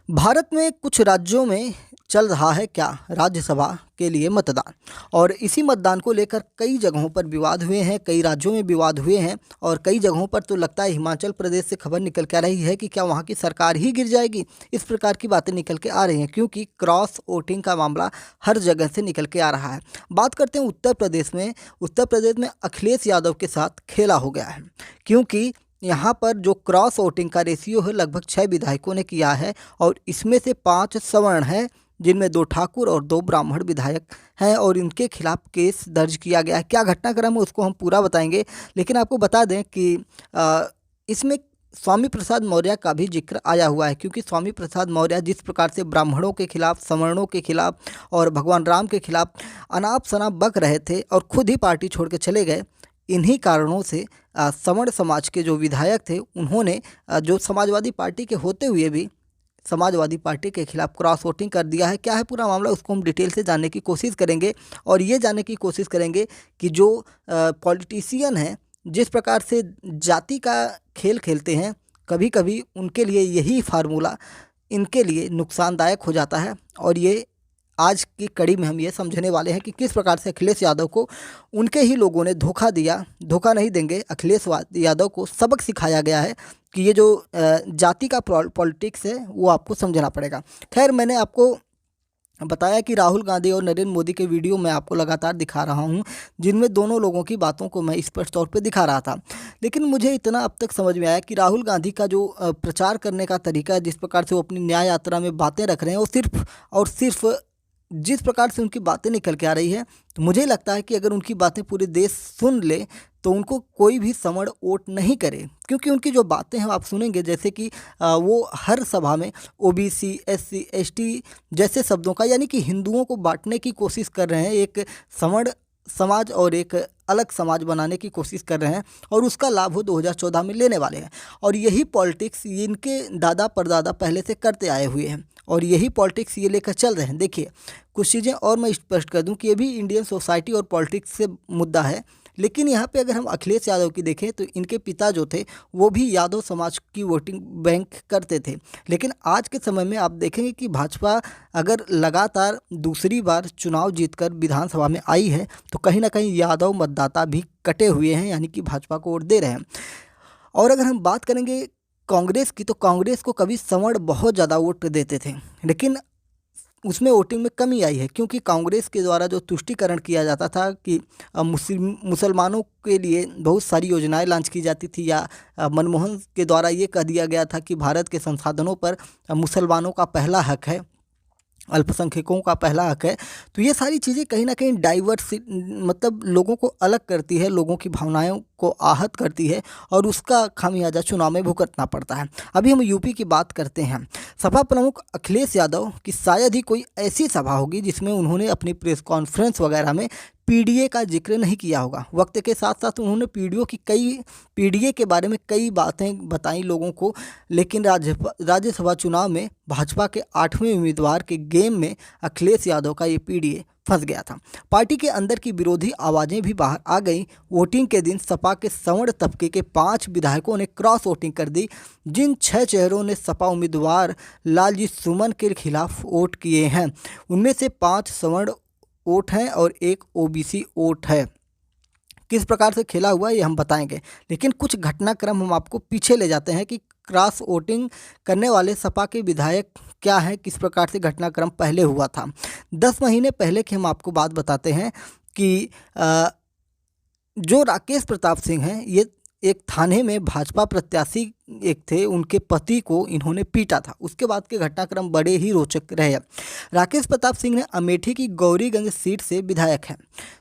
भारत में कुछ राज्यों में चल रहा है क्या राज्यसभा के लिए मतदान। और इसी मतदान को लेकर कई जगहों पर विवाद हुए हैं, कई राज्यों में विवाद हुए हैं और कई जगहों पर तो लगता है हिमाचल प्रदेश से खबर निकल के आ रही है कि क्या वहाँ की सरकार ही गिर जाएगी। इस प्रकार की बातें निकल के आ रही हैं क्योंकि क्रॉस वोटिंग का मामला हर जगह से निकल के आ रहा है। बात करते हैं उत्तर प्रदेश में अखिलेश यादव के साथ खेला हो गया है क्योंकि यहाँ पर जो क्रॉस वोटिंग का रेशियो है लगभग 6 विधायकों ने किया है और इसमें से 5 सवर्ण हैं, जिनमें 2 ठाकुर और 2 ब्राह्मण विधायक हैं और इनके खिलाफ केस दर्ज किया गया है। क्या घटनाक्रम है उसको हम पूरा बताएंगे, लेकिन आपको बता दें कि इसमें स्वामी प्रसाद मौर्य का भी जिक्र आया हुआ है क्योंकि स्वामी प्रसाद मौर्य जिस प्रकार से ब्राह्मणों के खिलाफ, सवर्णों के खिलाफ और भगवान राम के खिलाफ अनाप शनाप बक रहे थे और खुद ही पार्टी छोड़ के चले गए, इन्हीं कारणों से सवर्ण समाज के जो विधायक थे उन्होंने जो समाजवादी पार्टी के होते हुए भी समाजवादी पार्टी के खिलाफ क्रॉस वोटिंग कर दिया है। क्या है पूरा मामला उसको हम डिटेल से जानने की कोशिश करेंगे और ये जानने की कोशिश करेंगे कि जो पॉलिटिशियन हैं जिस प्रकार से जाति का खेल खेलते हैं, कभी कभी उनके लिए यही फार्मूला इनके लिए नुकसानदायक हो जाता है। और ये आज की कड़ी में हम ये समझने वाले हैं कि किस प्रकार से अखिलेश यादव को उनके ही लोगों ने धोखा दिया। धोखा नहीं देंगे, अखिलेश यादव को सबक सिखाया गया है कि ये जो जाति का पॉलिटिक्स है वो आपको समझना पड़ेगा। खैर, मैंने आपको बताया कि राहुल गांधी और नरेंद्र मोदी के वीडियो मैं आपको लगातार दिखा रहा हूं, जिनमें दोनों लोगों की बातों को मैं स्पष्ट तौर पे दिखा रहा था। लेकिन मुझे इतना अब तक समझ में आया कि राहुल गांधी का जो प्रचार करने का तरीका है, जिस प्रकार से वो अपनी न्याय यात्रा में बातें रख रहे हैं, वो सिर्फ और सिर्फ जिस प्रकार से उनकी बातें निकल के आ रही है, तो मुझे लगता है कि अगर उनकी बातें पूरे देश सुन ले तो उनको कोई भी सवर्ण वोट नहीं करे क्योंकि उनकी जो बातें हैं आप सुनेंगे जैसे कि वो हर सभा में ओबीसी, एससी, एसटी जैसे शब्दों का, यानी कि हिंदुओं को बांटने की कोशिश कर रहे हैं, एक सवर्ण समाज और एक अलग समाज बनाने की कोशिश कर रहे हैं और उसका लाभ वो 2014 में लेने वाले हैं। और यही पॉलिटिक्स इनके दादा परदादा पहले से करते आए हुए हैं और यही पॉलिटिक्स ये लेकर चल रहे हैं। देखिए, कुछ चीज़ें और मैं स्पष्ट कर दूं कि ये भी इंडियन सोसाइटी और पॉलिटिक्स से मुद्दा है, लेकिन यहाँ पे अगर हम अखिलेश यादव की देखें तो इनके पिता जो थे वो भी यादव समाज की वोटिंग बैंक करते थे। लेकिन आज के समय में आप देखेंगे कि भाजपा अगर लगातार दूसरी बार चुनाव जीतकर विधानसभा में आई है तो कहीं ना कहीं यादव मतदाता भी कटे हुए हैं, यानी कि भाजपा को वोट दे रहे हैं। और अगर हम बात करेंगे कांग्रेस की, तो कांग्रेस को कभी सवर्ण बहुत ज़्यादा वोट देते थे, लेकिन उसमें वोटिंग में कमी आई है क्योंकि कांग्रेस के द्वारा जो तुष्टीकरण किया जाता था कि मुसलमानों के लिए बहुत सारी योजनाएं लॉन्च की जाती थी, या मनमोहन के द्वारा ये कह दिया गया था कि भारत के संसाधनों पर मुसलमानों का पहला हक है, अल्पसंख्यकों का पहला हक है। तो ये सारी चीज़ें कहीं ना कहीं मतलब लोगों को अलग करती है, लोगों की भावनाओं को आहत करती है और उसका खामियाजा चुनाव में भुगतना पड़ता है। अभी हम यूपी की बात करते हैं। सपा प्रमुख अखिलेश यादव की शायद ही कोई ऐसी सभा होगी जिसमें उन्होंने अपनी प्रेस कॉन्फ्रेंस वगैरह में पीडीए का जिक्र नहीं किया होगा। वक्त के साथ साथ उन्होंने पीडीए के बारे में कई बातें बताई लोगों को, लेकिन राज्यसभा चुनाव में भाजपा के 8वें उम्मीदवार के गेम में अखिलेश यादव का ये पीडीए फंस गया था। पार्टी के अंदर की विरोधी आवाज़ें भी बाहर आ गई। वोटिंग के दिन सपा के सवर्ण तबके के 5 विधायकों ने क्रॉस वोटिंग कर दी। जिन 6 चेहरों ने सपा उम्मीदवार लालजी सुमन के खिलाफ वोट किए हैं उनमें से 5 सवर्ण वोट हैं और 1 ओबीसी वोट है। किस प्रकार से खेला हुआ ये हम बताएंगे, लेकिन कुछ घटनाक्रम हम आपको पीछे ले जाते हैं कि क्रॉस वोटिंग करने वाले सपा के विधायक क्या हैं, किस प्रकार से घटनाक्रम पहले हुआ था। 10 महीने पहले की हम आपको बात बताते हैं कि जो राकेश प्रताप सिंह हैं, ये एक थाने में भाजपा प्रत्याशी एक थे, उनके पति को इन्होंने पीटा था। उसके बाद के घटनाक्रम बड़े ही रोचक रहे। राकेश प्रताप सिंह ने अमेठी की गौरीगंज सीट से विधायक हैं,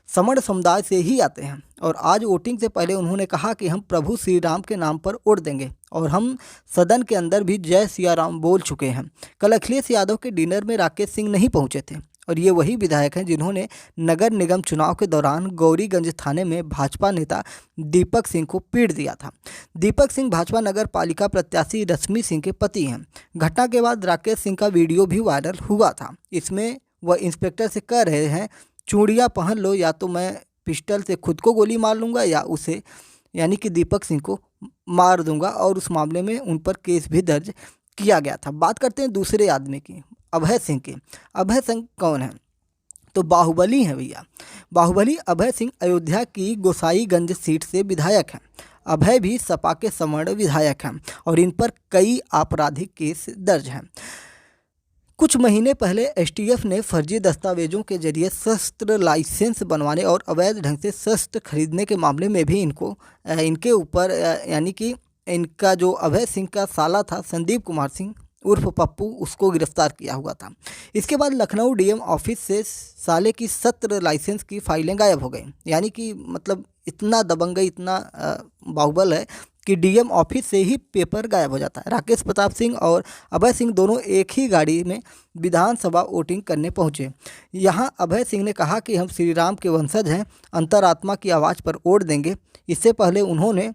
सवर्ण समुदाय से ही आते हैं और आज वोटिंग से पहले उन्होंने कहा कि हम प्रभु श्री राम के नाम पर वोट देंगे और हम सदन के अंदर भी जय सिया राम बोल चुके हैं। कल अखिलेश यादव के डिनर में राकेश सिंह नहीं पहुंचे थे और ये वही विधायक हैं जिन्होंने नगर निगम चुनाव के दौरान गौरीगंज थाने में भाजपा नेता दीपक सिंह को पीट दिया था। दीपक सिंह भाजपा नगर पालिका प्रत्याशी रश्मि सिंह के पति हैं। घटना के बाद राकेश सिंह का वीडियो भी वायरल हुआ था। इसमें वह इंस्पेक्टर से कह रहे हैं, चूड़ियाँ पहन लो या तो मैं पिस्टल से खुद को गोली मार लूँगा या उसे, यानी कि दीपक सिंह को मार दूंगा, और उस मामले में उन पर केस भी दर्ज किया गया था। बात करते हैं दूसरे आदमी की, अभय सिंह की। अभय सिंह कौन है? तो बाहुबली है भैया। बाहुबली अभय सिंह अयोध्या की गोसाईगंज सीट से विधायक हैं। अभय भी सपा के सवर्ण विधायक हैं और इन पर कई आपराधिक केस दर्ज हैं। कुछ महीने पहले एसटीएफ ने फर्जी दस्तावेजों के जरिए शस्त्र लाइसेंस बनवाने और अवैध ढंग से शस्त्र खरीदने के मामले में भी इनके ऊपर यानी कि इनका जो अभय सिंह का साला था संदीप कुमार सिंह उर्फ पप्पू, उसको गिरफ्तार किया हुआ था। इसके बाद लखनऊ डीएम ऑफिस से साले की शस्त्र लाइसेंस की फाइलें गायब हो गई। यानी कि मतलब इतना दबंगई, इतना बाहुबल है कि डीएम ऑफिस से ही पेपर गायब हो जाता है। राकेश प्रताप सिंह और अभय सिंह दोनों एक ही गाड़ी में विधानसभा वोटिंग करने पहुंचे। यहां अभय सिंह ने कहा कि हम श्री राम के वंशज हैं, अंतरात्मा की आवाज़ पर वोट देंगे। इससे पहले उन्होंने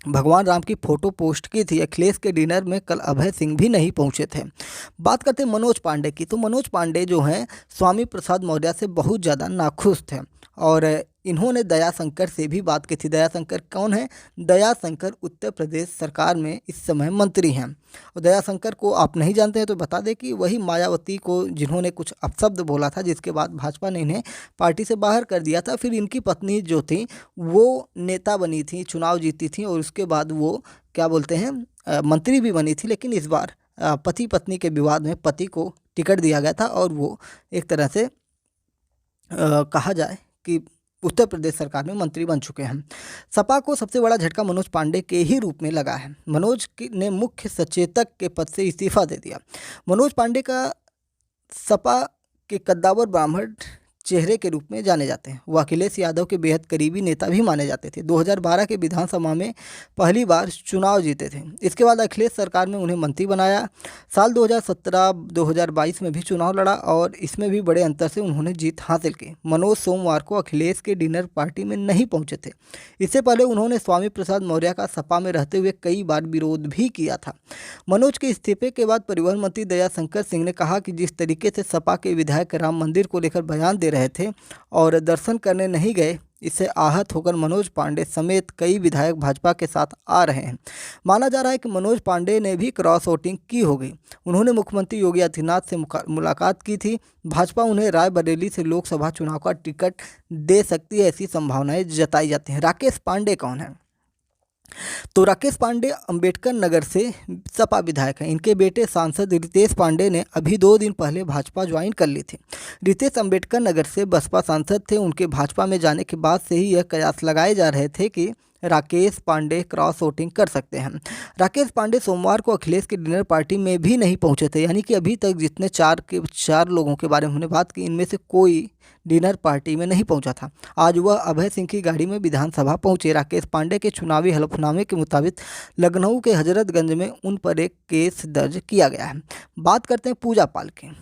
भगवान राम की फोटो पोस्ट की थी। अखिलेश के डिनर में कल अभय सिंह भी नहीं पहुंचे थे। बात करते हैं मनोज पांडे की। तो मनोज पांडे जो हैं स्वामी प्रसाद मौर्य से बहुत ज़्यादा नाखुश थे और इन्होंने दयाशंकर से भी बात की थी। दयाशंकर कौन है? दयाशंकर उत्तर प्रदेश सरकार में इस समय मंत्री हैं। और दयाशंकर को आप नहीं जानते हैं तो बता दें कि वही मायावती को जिन्होंने कुछ अपशब्द बोला था, जिसके बाद भाजपा ने इन्हें पार्टी से बाहर कर दिया था। फिर इनकी पत्नी जो थी वो नेता बनी थी, चुनाव जीती थी और उसके बाद वो क्या बोलते हैं मंत्री भी बनी थी। लेकिन इस बार पति पत्नी के विवाद में पति को टिकट दिया गया था और वो एक तरह से कहा जाए कि उत्तर प्रदेश सरकार में मंत्री बन चुके हैं। सपा को सबसे बड़ा झटका मनोज पांडे के ही रूप में लगा है। ने मुख्य सचेतक के पद से इस्तीफा दे दिया। मनोज पांडे का सपा के कद्दावर ब्राह्मण चेहरे के रूप में जाने जाते हैं। वो अखिलेश यादव के बेहद करीबी नेता भी माने जाते थे। 2012 के विधानसभा में पहली बार चुनाव जीते थे। इसके बाद अखिलेश सरकार में उन्हें मंत्री बनाया। साल 2017-2022 में भी चुनाव लड़ा और इसमें भी बड़े अंतर से उन्होंने जीत हासिल की। मनोज सोमवार को अखिलेश के डिनर पार्टी में नहीं पहुंचे थे। इससे पहले उन्होंने स्वामी प्रसाद मौर्य का सपा में रहते हुए कई बार विरोध भी किया था। मनोज के इस्तीफे के बाद परिवहन मंत्री दयाशंकर सिंह ने कहा कि जिस तरीके से सपा के विधायक राम मंदिर को लेकर बयान दे रहे थे और दर्शन करने नहीं गए, इससे आहत होकर मनोज पांडे समेत कई विधायक भाजपा के साथ आ रहे हैं। माना जा रहा है कि मनोज पांडे ने भी क्रॉस वोटिंग की होगी। उन्होंने मुख्यमंत्री योगी आदित्यनाथ से मुलाकात की थी। भाजपा उन्हें रायबरेली से लोकसभा चुनाव का टिकट दे सकती है, ऐसी संभावनाएं जताई जाती हैं। राकेश पांडे कौन है? तो राकेश पांडे अंबेडकर नगर से सपा विधायक हैं। इनके बेटे सांसद रितेश पांडे ने अभी 2 दिन पहले भाजपा ज्वाइन कर ली थी। रितेश अंबेडकर नगर से बसपा सांसद थे। उनके भाजपा में जाने के बाद से ही यह कयास लगाए जा रहे थे कि राकेश पांडे क्रॉस वोटिंग कर सकते हैं। राकेश पांडे सोमवार को अखिलेश की डिनर पार्टी में भी नहीं पहुंचे थे। यानी कि अभी तक जितने 4 लोगों के बारे में हमने बात की, इनमें से कोई डिनर पार्टी में नहीं पहुंचा था। आज वह अभय सिंह की गाड़ी में विधानसभा पहुंचे। राकेश पांडे के चुनावी हलफनामे के मुताबिक लखनऊ के हजरतगंज में उन पर एक केस दर्ज किया गया है। बात करते हैं पूजा पाल की।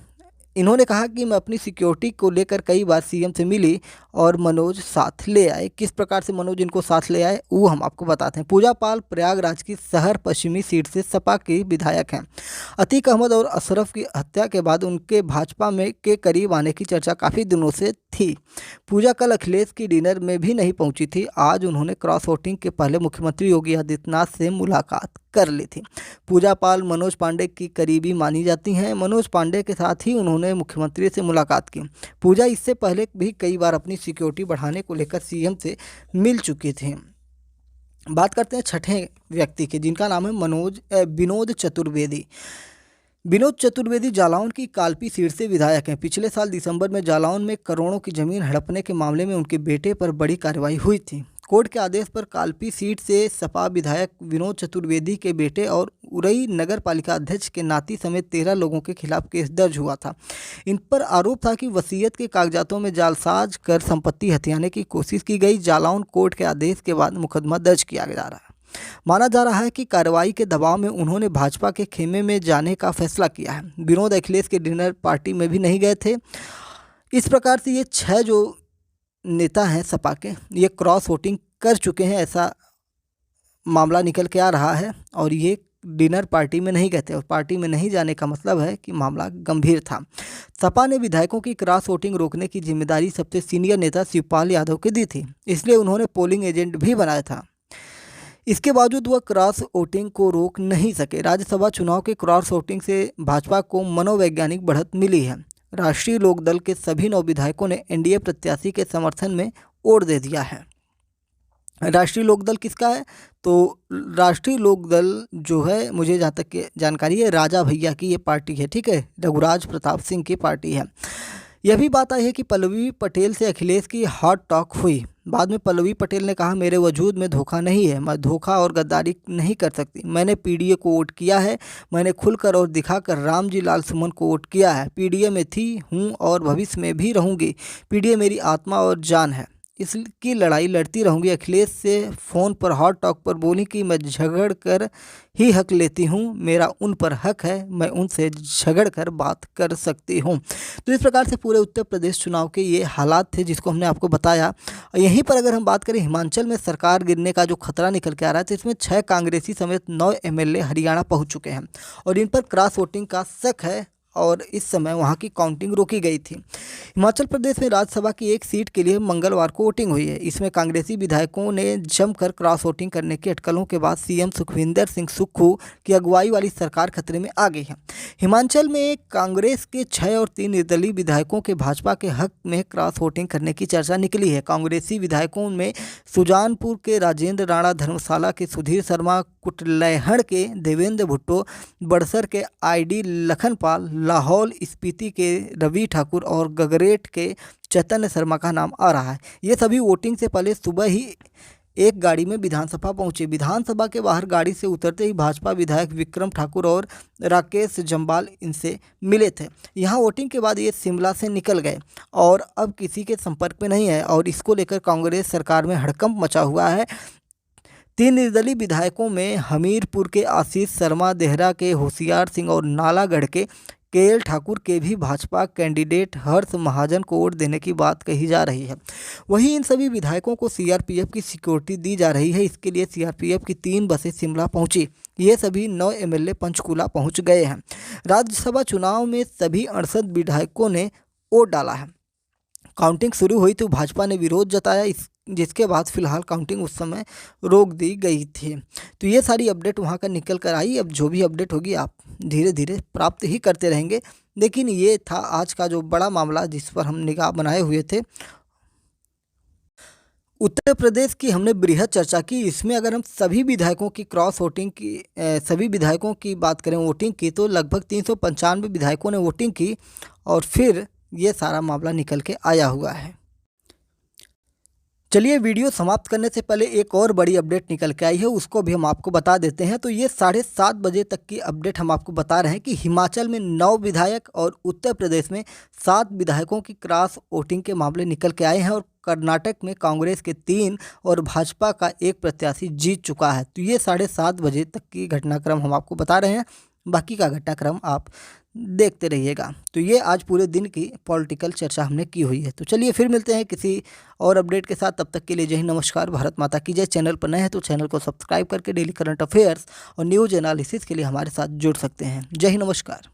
इन्होंने कहा कि मैं अपनी सिक्योरिटी को लेकर कई बार सीएम से मिली और मनोज साथ ले आए। किस प्रकार से मनोज इनको साथ ले आए वो हम आपको बताते हैं। पूजा पाल प्रयागराज की शहर पश्चिमी सीट से सपा के विधायक हैं। अतीक अहमद और अशरफ की हत्या के बाद उनके भाजपा में के करीब आने की चर्चा काफ़ी दिनों से थी। पूजा कल अखिलेश की डिनर में भी नहीं पहुंची थी। आज उन्होंने क्रॉस वोटिंग के पहले मुख्यमंत्री योगी आदित्यनाथ से मुलाकात कर ली थी। पूजा पाल मनोज पांडे की करीबी मानी जाती हैं। मनोज पांडे के साथ ही उन्होंने मुख्यमंत्री से मुलाकात की। पूजा इससे पहले भी कई बार अपनी सिक्योरिटी बढ़ाने को लेकर सीएम से मिल चुकी थी। बात करते हैं छठे व्यक्ति की, जिनका नाम है विनोद चतुर्वेदी। विनोद चतुर्वेदी जालौन की कालपी सीट से विधायक हैं। पिछले साल दिसंबर में जालौन में करोड़ों की जमीन हड़पने के मामले में उनके बेटे पर बड़ी कार्रवाई हुई थी। कोर्ट के आदेश पर कालपी सीट से सपा विधायक विनोद चतुर्वेदी के बेटे और उरई नगर पालिका अध्यक्ष के नाती समेत 13 लोगों के खिलाफ केस दर्ज हुआ था। इन पर आरोप था कि वसीयत के कागजातों में जालसाज कर संपत्ति हथियाने की कोशिश की गई। जालौन कोर्ट के आदेश के बाद मुकदमा दर्ज किया जा रहा है। माना जा रहा है कि कार्रवाई के दबाव में उन्होंने भाजपा के खेमे में जाने का फैसला किया है। विनोद अखिलेश के डिनर पार्टी में भी नहीं गए थे। इस प्रकार से ये 6 जो नेता हैं सपा के, ये क्रॉस वोटिंग कर चुके हैं, ऐसा मामला निकल के आ रहा है। और ये डिनर पार्टी में नहीं गए थे और पार्टी में नहीं जाने का मतलब है कि मामला गंभीर था। सपा ने विधायकों की क्रॉस वोटिंग रोकने की जिम्मेदारी सबसे सीनियर नेता शिवपाल यादव को दी थी, इसलिए उन्होंने पोलिंग एजेंट भी बनाया था। इसके बावजूद वह क्रॉस वोटिंग को रोक नहीं सके। राज्यसभा चुनाव के क्रॉस वोटिंग से भाजपा को मनोवैज्ञानिक बढ़त मिली है। राष्ट्रीय लोकदल के सभी 9 विधायकों ने एनडीए प्रत्याशी के समर्थन में वोट दे दिया है। राष्ट्रीय लोकदल किसका है? तो राष्ट्रीय लोकदल जो है, मुझे जहाँ तक की जानकारी है, राजा भैया की ये पार्टी है, ठीक है, रघुराज प्रताप सिंह की पार्टी है। यह भी बात आई है कि पल्लवी पटेल से अखिलेश की हॉट टॉक हुई। बाद में पल्लवी पटेल ने कहा, मेरे वजूद में धोखा नहीं है, मैं धोखा और गद्दारी नहीं कर सकती। मैंने पीडीए को वोट किया है, मैंने खुलकर और दिखाकर रामजी लाल सुमन को वोट किया है। पीडीए में थी, हूँ और भविष्य में भी रहूँगी। पीडीए मेरी आत्मा और जान है, इसकी लड़ाई लड़ती रहूंगी। अखिलेश से फ़ोन पर हॉट टॉक पर बोली कि मैं झगड़ कर ही हक लेती हूं, मेरा उन पर हक है, मैं उनसे झगड़ कर बात कर सकती हूं। तो इस प्रकार से पूरे उत्तर प्रदेश चुनाव के ये हालात थे जिसको हमने आपको बताया। यहीं पर अगर हम बात करें हिमाचल में सरकार गिरने का जो खतरा निकल के आ रहा है, तो इसमें 6 कांग्रेसी समेत 9 एमएलए हरियाणा पहुँच चुके हैं और इन पर क्रॉस वोटिंग का शक है और इस समय वहां की काउंटिंग रोकी गई थी। हिमाचल प्रदेश में राज्यसभा की एक सीट के लिए मंगलवार को वोटिंग हुई है। इसमें कांग्रेसी विधायकों ने जमकर क्रॉस वोटिंग करने की अटकलों के बाद सीएम सुखविंदर सिंह सुक्खू की अगुवाई वाली सरकार खतरे में आ गई है। हिमाचल में कांग्रेस के 6 और 3 निर्दलीय विधायकों के भाजपा के हक में क्रॉस वोटिंग करने की चर्चा निकली है। कांग्रेसी विधायकों में सुजानपुर के राजेंद्र राणा, धर्मशाला के सुधीर शर्मा, कुटलैहड़ के देवेंद्र भुट्टो, बड़सर के आईडी लखनपाल, लाहौल स्पीति के रवि ठाकुर और गगरेट के चैतन्य शर्मा का नाम आ रहा है। ये सभी वोटिंग से पहले सुबह ही एक गाड़ी में विधानसभा पहुंचे। विधानसभा के बाहर गाड़ी से उतरते ही भाजपा विधायक विक्रम ठाकुर और राकेश जम्वाल इनसे मिले थे। यहां वोटिंग के बाद ये शिमला से निकल गए और अब किसी के संपर्क में नहीं है और इसको लेकर कांग्रेस सरकार में हड़कंप मचा हुआ है। 3 निर्दलीय विधायकों में हमीरपुर के आशीष शर्मा, देहरा के होशियार सिंह और नालागढ़ के केएल ठाकुर के भी भाजपा कैंडिडेट हर्ष महाजन को वोट देने की बात कही जा रही है। वहीं इन सभी विधायकों को सीआरपीएफ की सिक्योरिटी दी जा रही है। इसके लिए सीआरपीएफ की 3 बसें शिमला पहुंची। ये सभी 9 एमएलए पंचकूला पहुंच गए हैं। राज्यसभा चुनाव में सभी 68 विधायकों ने वोट डाला है। काउंटिंग शुरू हुई तो भाजपा ने विरोध जताया, जिसके बाद फिलहाल काउंटिंग उस समय रोक दी गई थी। तो ये सारी अपडेट वहाँ का निकल कर आई। अब जो भी अपडेट होगी आप धीरे धीरे प्राप्त ही करते रहेंगे, लेकिन ये था आज का जो बड़ा मामला जिस पर हम निगाह बनाए हुए थे। उत्तर प्रदेश की हमने बृहद चर्चा की। इसमें अगर हम सभी विधायकों की क्रॉस वोटिंग की सभी विधायकों की बात करें वोटिंग की, तो लगभग 395 विधायकों ने वोटिंग की और फिर ये सारा मामला निकल के आया हुआ है। चलिए वीडियो समाप्त करने से पहले एक और बड़ी अपडेट निकल के आई है, उसको भी हम आपको बता देते हैं। तो ये 7:30 बजे तक की अपडेट हम आपको बता रहे हैं कि हिमाचल में 9 विधायक और उत्तर प्रदेश में 7 विधायकों की क्रॉस वोटिंग के मामले निकल के आए हैं और कर्नाटक में कांग्रेस के 3 और भाजपा का 1 प्रत्याशी जीत चुका है। तो ये 7:30 बजे तक की घटनाक्रम हम आपको बता रहे हैं, बाकी का घटनाक्रम आप देखते रहिएगा। तो ये आज पूरे दिन की पॉलिटिकल चर्चा हमने की हुई है। तो चलिए फिर मिलते हैं किसी और अपडेट के साथ। तब तक के लिए जय हिंद, नमस्कार, भारत माता की जय। चैनल पर नए हैं तो चैनल को सब्सक्राइब करके डेली करंट अफेयर्स और न्यूज एनालिसिस के लिए हमारे साथ जुड़ सकते हैं। जय हिंद, नमस्कार।